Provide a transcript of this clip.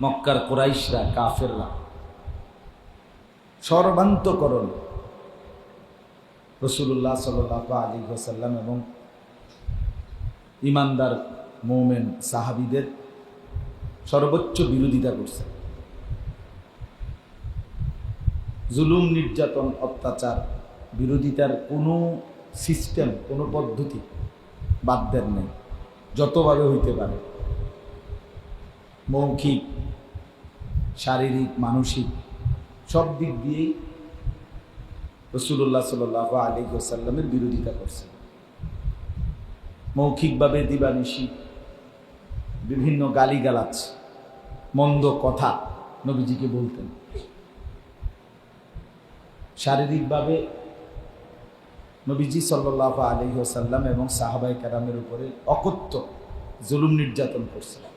মক্কার কুরাইশরা, কাফেররা সর্বান্তকরণ রাসূলুল্লাহ সাল্লাল্লাহু আলাইহি ওয়াসাল্লাম এবং ইমানদার মুমিন সাহাবীদের সর্বোচ্চ বিরোধিতা করছে। জুলুম, নির্যাতন, অত্যাচার বিরোধিতার কোনো সিস্টেম, কোনো পদ্ধতি বাদ দেন নেই। যতভাবে হইতে পারে, মৌখিক, শারীরিক, মানসিক সব দিক দিয়েই রাসূলুল্লাহ সাল্লাল্লাহু আলাইহি ওয়াসাল্লামের বিরোধিতা করছে। মৌখিকভাবে দিবানিশি বিভিন্ন গালিগালাজ, মন্দ কথা নবীজিকে বলতেন। শারীরিকভাবে নবীজি সাল্লাল্লাহু আলাইহি ওয়াসাল্লাম এবং সাহাবায়ে কেরামের উপরে অকথ্য জুলুম নির্যাতন করছিলেন।